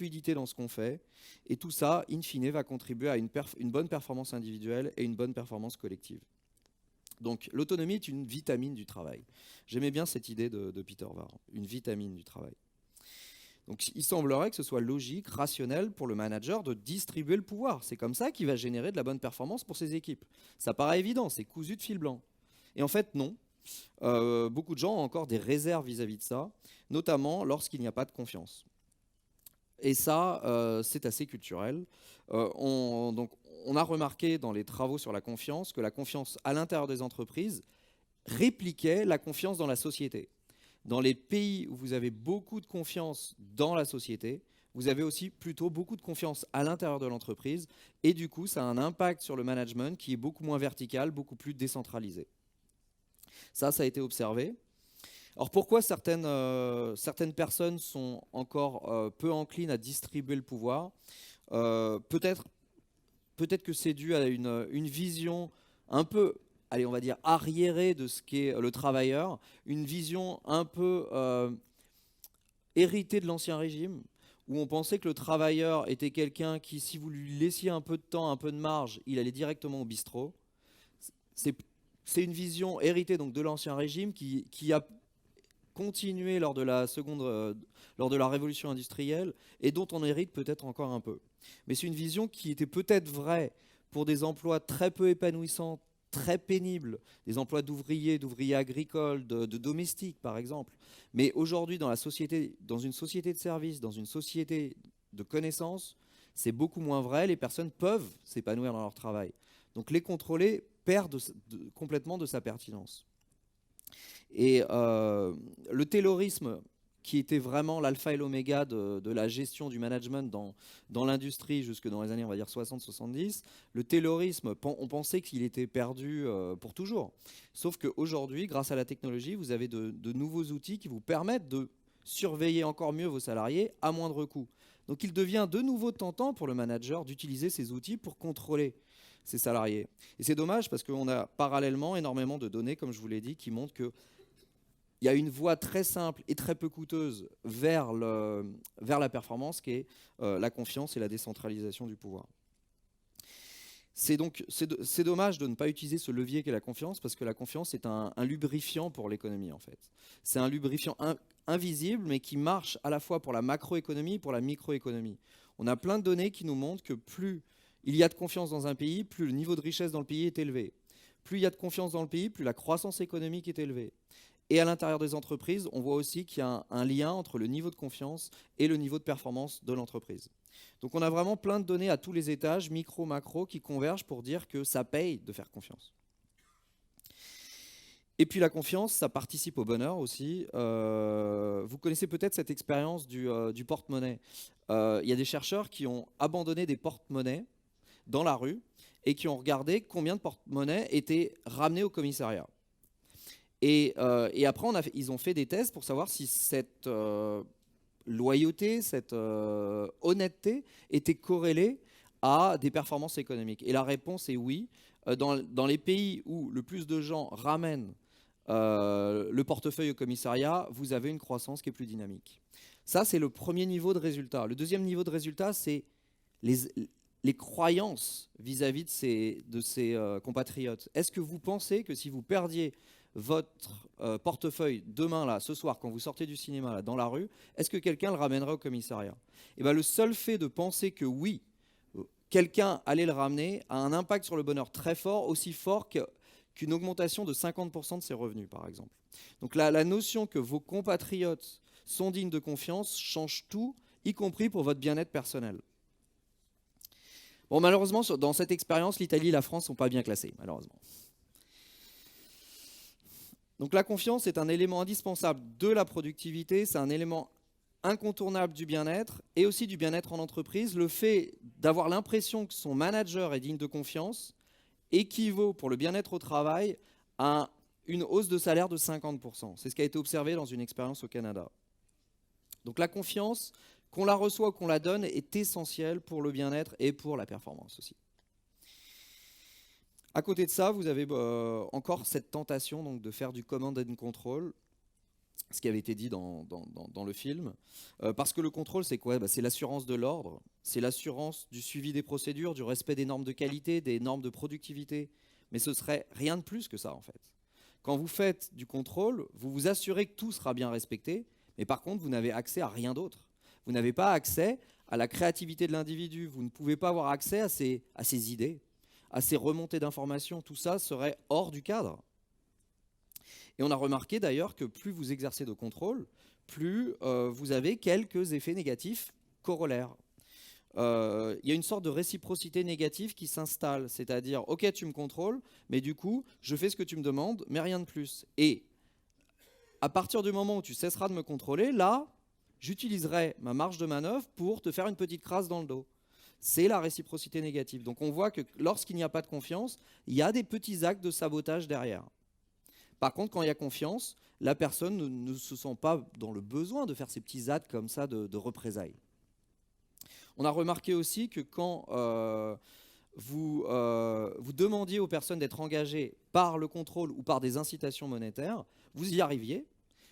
fluidité dans ce qu'on fait. Et tout ça, in fine, va contribuer à une bonne performance individuelle et une bonne performance collective. Donc l'autonomie est une vitamine du travail. J'aimais bien cette idée de Peter Var, une vitamine du travail. Donc il semblerait que ce soit logique, rationnel pour le manager de distribuer le pouvoir. C'est comme ça qu'il va générer de la bonne performance pour ses équipes. Ça paraît évident, c'est cousu de fil blanc. Et en fait, non. Beaucoup de gens ont encore des réserves vis-à-vis de ça, notamment lorsqu'il n'y a pas de confiance. Et ça, c'est assez culturel. Donc, on a remarqué dans les travaux sur la confiance que la confiance à l'intérieur des entreprises répliquait la confiance dans la société. Dans les pays où vous avez beaucoup de confiance dans la société, vous avez aussi plutôt beaucoup de confiance à l'intérieur de l'entreprise. Et du coup, ça a un impact sur le management qui est beaucoup moins vertical, beaucoup plus décentralisé. Ça a été observé. Alors pourquoi certaines personnes sont encore peu enclines à distribuer le pouvoir? Peut-être que c'est dû à une vision un peu, allez, on va dire, arriérée de ce qu'est le travailleur, une vision un peu héritée de l'Ancien Régime, où on pensait que le travailleur était quelqu'un qui, si vous lui laissiez un peu de temps, un peu de marge, il allait directement au bistrot. C'est une vision héritée donc de l'Ancien Régime qui a continué lors de la Révolution industrielle et dont on hérite peut-être encore un peu. Mais c'est une vision qui était peut-être vraie pour des emplois très peu épanouissants, très pénibles, des emplois d'ouvriers agricoles, de domestiques par exemple. Mais aujourd'hui, dans une société de services, dans une société de connaissances, c'est beaucoup moins vrai. Les personnes peuvent s'épanouir dans leur travail. Donc les contrôler perd complètement de sa pertinence. Et le taylorisme, qui était vraiment l'alpha et l'oméga de la gestion du management dans l'industrie jusque dans les années, on va dire, 60-70, le taylorisme, on pensait qu'il était perdu pour toujours. Sauf qu'aujourd'hui, grâce à la technologie, vous avez de nouveaux outils qui vous permettent de surveiller encore mieux vos salariés à moindre coût. Donc il devient de nouveau tentant pour le manager d'utiliser ces outils pour contrôler ses salariés. Et c'est dommage parce qu'on a parallèlement énormément de données, comme je vous l'ai dit, qui montrent que il y a une voie très simple et très peu coûteuse vers la performance qui est la confiance et la décentralisation du pouvoir. C'est dommage de ne pas utiliser ce levier qu'est la confiance parce que la confiance est un lubrifiant pour l'économie en fait. C'est un lubrifiant invisible mais qui marche à la fois pour la macroéconomie et pour la microéconomie. On a plein de données qui nous montrent que plus il y a de confiance dans un pays, plus le niveau de richesse dans le pays est élevé. Plus il y a de confiance dans le pays, plus la croissance économique est élevée. Et à l'intérieur des entreprises, on voit aussi qu'il y a un lien entre le niveau de confiance et le niveau de performance de l'entreprise. Donc on a vraiment plein de données à tous les étages, micro, macro, qui convergent pour dire que ça paye de faire confiance. Et puis la confiance, ça participe au bonheur aussi. Vous connaissez peut-être cette expérience du porte-monnaie. Il y a des chercheurs qui ont abandonné des porte-monnaies dans la rue et qui ont regardé combien de porte-monnaies étaient ramenés au commissariat. Et après, ils ont fait des tests pour savoir si cette loyauté, cette honnêteté était corrélée à des performances économiques. Et la réponse est oui. Dans les pays où le plus de gens ramènent le portefeuille au commissariat, vous avez une croissance qui est plus dynamique. Ça, c'est le premier niveau de résultat. Le deuxième niveau de résultat, c'est les croyances vis-à-vis de ces compatriotes. Est-ce que vous pensez que si vous perdiez votre portefeuille demain, là, ce soir, quand vous sortez du cinéma, là, dans la rue, est-ce que quelqu'un le ramènerait au commissariat? Et bien, le seul fait de penser que oui, quelqu'un allait le ramener a un impact sur le bonheur très fort, aussi fort qu'une augmentation de 50% de ses revenus, par exemple. Donc la notion que vos compatriotes sont dignes de confiance change tout, y compris pour votre bien-être personnel. Bon, malheureusement, dans cette expérience, l'Italie et la France ne sont pas bien classés, malheureusement. Donc la confiance est un élément indispensable de la productivité, c'est un élément incontournable du bien-être et aussi du bien-être en entreprise. Le fait d'avoir l'impression que son manager est digne de confiance équivaut pour le bien-être au travail à une hausse de salaire de 50%. C'est ce qui a été observé dans une expérience au Canada. Donc la confiance, qu'on la reçoit ou qu'on la donne, est essentielle pour le bien-être et pour la performance aussi. À côté de ça, vous avez encore cette tentation donc, de faire du command and control. ce qui avait été dit dans le film. Parce que le contrôle, c'est quoi? C'est l'assurance de l'ordre, c'est l'assurance du suivi des procédures, du respect des normes de qualité, des normes de productivité. Mais ce serait rien de plus que ça, en fait. Quand vous faites du contrôle, vous vous assurez que tout sera bien respecté, mais par contre, vous n'avez accès à rien d'autre. Vous n'avez pas accès à la créativité de l'individu, vous ne pouvez pas avoir accès à ses idées, à ses remontées d'informations. Tout ça serait hors du cadre. Et on a remarqué d'ailleurs que plus vous exercez de contrôle, plus vous avez quelques effets négatifs corollaires. Il y a une sorte de réciprocité négative qui s'installe, c'est-à-dire, ok, tu me contrôles, mais du coup, je fais ce que tu me demandes, mais rien de plus. Et à partir du moment où tu cesseras de me contrôler, là, j'utiliserai ma marge de manœuvre pour te faire une petite crasse dans le dos. C'est la réciprocité négative. Donc on voit que lorsqu'il n'y a pas de confiance, il y a des petits actes de sabotage derrière. Par contre, quand il y a confiance, la personne ne se sent pas dans le besoin de faire ces petits actes comme ça de représailles. On a remarqué aussi que quand vous demandiez aux personnes d'être engagées par le contrôle ou par des incitations monétaires, vous y arriviez,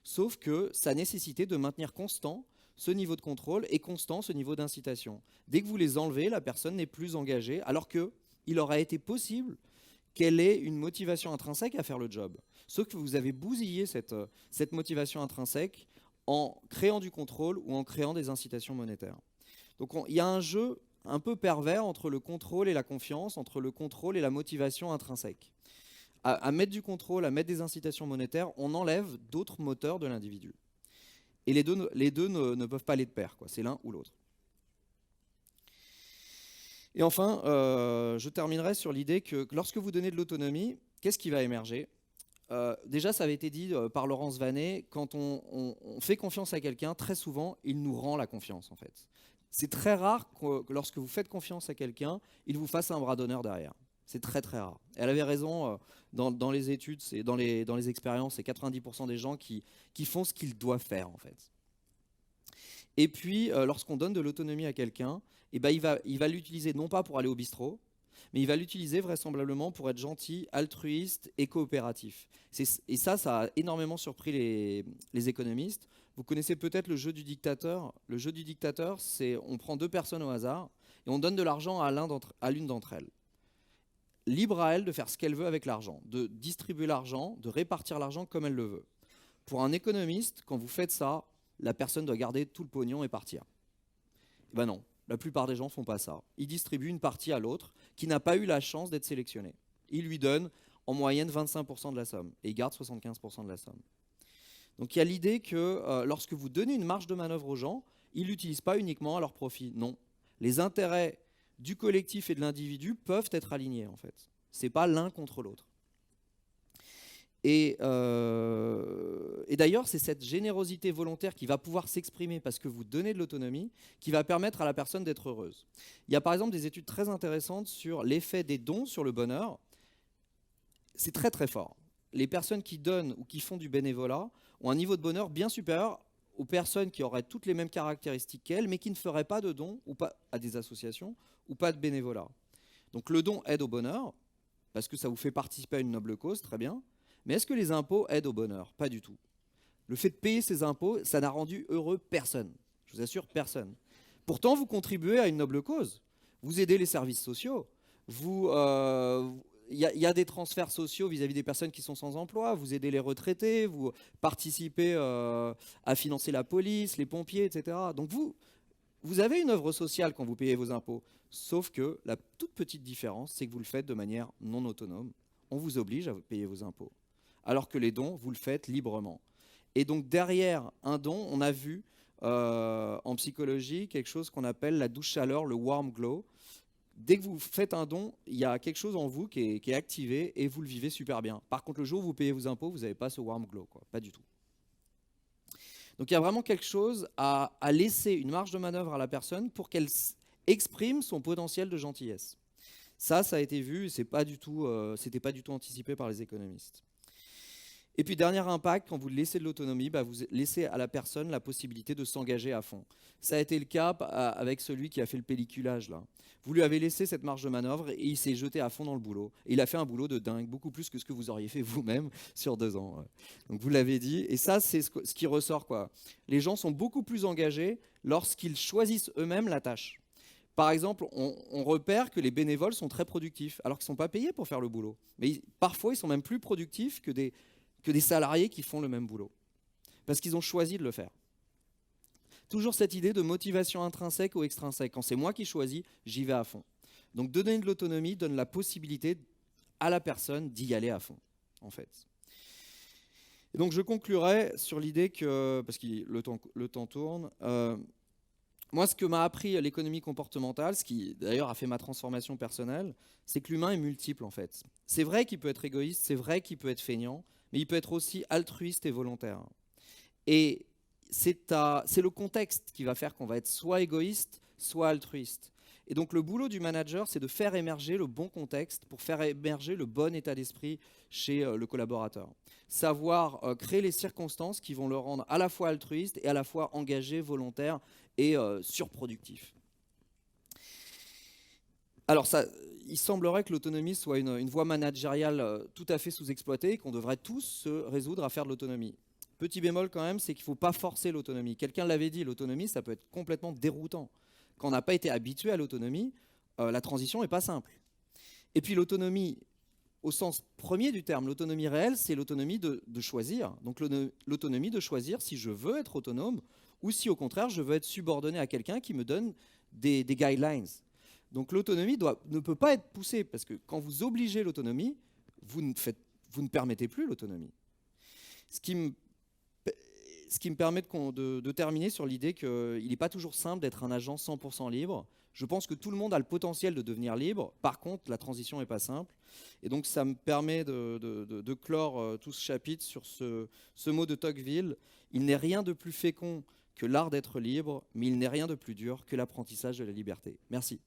sauf que ça nécessitait de maintenir constant ce niveau de contrôle et constant ce niveau d'incitation. Dès que vous les enlevez, la personne n'est plus engagée, alors qu'il aurait été possible qu'elle ait une motivation intrinsèque à faire le job. Sauf que vous avez bousillé cette motivation intrinsèque en créant du contrôle ou en créant des incitations monétaires. Donc il y a un jeu un peu pervers entre le contrôle et la confiance, entre le contrôle et la motivation intrinsèque. À mettre du contrôle, à mettre des incitations monétaires, on enlève d'autres moteurs de l'individu. Et les deux ne peuvent pas aller de pair, c'est l'un ou l'autre. Et enfin, je terminerai sur l'idée que lorsque vous donnez de l'autonomie, qu'est-ce qui va émerger? Déjà, ça avait été dit par Laurence Vanney, quand on fait confiance à quelqu'un, très souvent, il nous rend la confiance, en fait. C'est très rare que lorsque vous faites confiance à quelqu'un, il vous fasse un bras d'honneur derrière. C'est très très rare. Et elle avait raison, dans les études, dans les expériences, c'est 90% des gens qui font ce qu'ils doivent faire, en fait. Et puis, lorsqu'on donne de l'autonomie à quelqu'un, il va l'utiliser non pas pour aller au bistrot, mais il va l'utiliser vraisemblablement pour être gentil, altruiste et coopératif. Et ça a énormément surpris les économistes. Vous connaissez peut-être le jeu du dictateur. Le jeu du dictateur, c'est on prend deux personnes au hasard et on donne de l'argent à l'une d'entre elles. Libre à elle de faire ce qu'elle veut avec l'argent, de distribuer l'argent, de répartir l'argent comme elle le veut. Pour un économiste, quand vous faites ça, la personne doit garder tout le pognon et partir. Ben non, la plupart des gens ne font pas ça. Ils distribuent une partie à l'autre qui n'a pas eu la chance d'être sélectionné. Ils lui donnent en moyenne 25% de la somme et ils gardent 75% de la somme. Donc il y a l'idée que lorsque vous donnez une marge de manœuvre aux gens, ils ne l'utilisent pas uniquement à leur profit. Non. Les intérêts du collectif et de l'individu peuvent être alignés, en fait. Ce n'est pas l'un contre l'autre. Et d'ailleurs, c'est cette générosité volontaire qui va pouvoir s'exprimer parce que vous donnez de l'autonomie qui va permettre à la personne d'être heureuse. Il y a par exemple des études très intéressantes sur l'effet des dons sur le bonheur. C'est très très fort. Les personnes qui donnent ou qui font du bénévolat ont un niveau de bonheur bien supérieur aux personnes qui auraient toutes les mêmes caractéristiques qu'elles, mais qui ne feraient pas de dons ou pas à des associations ou pas de bénévolat. Donc le don aide au bonheur, parce que ça vous fait participer à une noble cause, très bien. Mais est-ce que les impôts aident au bonheur? Pas du tout. Le fait de payer ces impôts, ça n'a rendu heureux personne. Je vous assure, personne. Pourtant, vous contribuez à une noble cause. Vous aidez les services sociaux. Il y a des transferts sociaux vis-à-vis des personnes qui sont sans emploi. Vous aidez les retraités. Vous participez à financer la police, les pompiers, etc. Donc vous avez une œuvre sociale quand vous payez vos impôts. Sauf que la toute petite différence, c'est que vous le faites de manière non autonome. On vous oblige à payer vos impôts. Alors que les dons, vous le faites librement. Et donc derrière un don, on a vu en psychologie quelque chose qu'on appelle la douce chaleur, le warm glow. Dès que vous faites un don, il y a quelque chose en vous qui est activé et vous le vivez super bien. Par contre, le jour où vous payez vos impôts, vous n'avez pas ce warm glow, pas du tout. Donc il y a vraiment quelque chose à laisser une marge de manœuvre à la personne pour qu'elle exprime son potentiel de gentillesse. Ça a été vu et c'était pas du tout anticipé par les économistes. Et puis, dernier impact, quand vous laissez de l'autonomie, bah, vous laissez à la personne la possibilité de s'engager à fond. Ça a été le cas avec celui qui a fait le pelliculage, là. Vous lui avez laissé cette marge de manœuvre et il s'est jeté à fond dans le boulot. Et il a fait un boulot de dingue, beaucoup plus que ce que vous auriez fait vous-même sur 2 ans. Donc vous l'avez dit. Et ça, c'est ce qui ressort, quoi. Les gens sont beaucoup plus engagés lorsqu'ils choisissent eux-mêmes la tâche. Par exemple, on repère que les bénévoles sont très productifs, alors qu'ils ne sont pas payés pour faire le boulot. Mais parfois, ils sont même plus productifs que des salariés qui font le même boulot, parce qu'ils ont choisi de le faire. Toujours cette idée de motivation intrinsèque ou extrinsèque. Quand c'est moi qui choisis, j'y vais à fond. Donc donner de l'autonomie donne la possibilité à la personne d'y aller à fond, en fait. Et donc je conclurai sur l'idée que, parce que le temps tourne, moi ce que m'a appris l'économie comportementale, ce qui d'ailleurs a fait ma transformation personnelle, c'est que l'humain est multiple en fait. C'est vrai qu'il peut être égoïste, c'est vrai qu'il peut être feignant, mais il peut être aussi altruiste et volontaire. Et c'est le contexte qui va faire qu'on va être soit égoïste, soit altruiste. Et donc le boulot du manager, c'est de faire émerger le bon contexte pour faire émerger le bon état d'esprit chez le collaborateur. Savoir créer les circonstances qui vont le rendre à la fois altruiste et à la fois engagé, volontaire et surproductif. Alors il semblerait que l'autonomie soit une voie managériale tout à fait sous-exploitée et qu'on devrait tous se résoudre à faire de l'autonomie. Petit bémol quand même, c'est qu'il ne faut pas forcer l'autonomie. Quelqu'un l'avait dit, l'autonomie, ça peut être complètement déroutant. Quand on n'a pas été habitué à l'autonomie, la transition n'est pas simple. Et puis l'autonomie, au sens premier du terme, l'autonomie réelle, c'est l'autonomie de choisir. Donc l'autonomie de choisir si je veux être autonome ou si au contraire je veux être subordonné à quelqu'un qui me donne des guidelines. Donc l'autonomie ne peut pas être poussée, parce que quand vous obligez l'autonomie, vous ne permettez plus l'autonomie. Ce qui me permet de terminer sur l'idée qu'il n'est pas toujours simple d'être un agent 100% libre. Je pense que tout le monde a le potentiel de devenir libre. Par contre, la transition n'est pas simple. Et donc, ça me permet de clore tout ce chapitre sur ce mot de Tocqueville. Il n'est rien de plus fécond que l'art d'être libre, mais il n'est rien de plus dur que l'apprentissage de la liberté. Merci.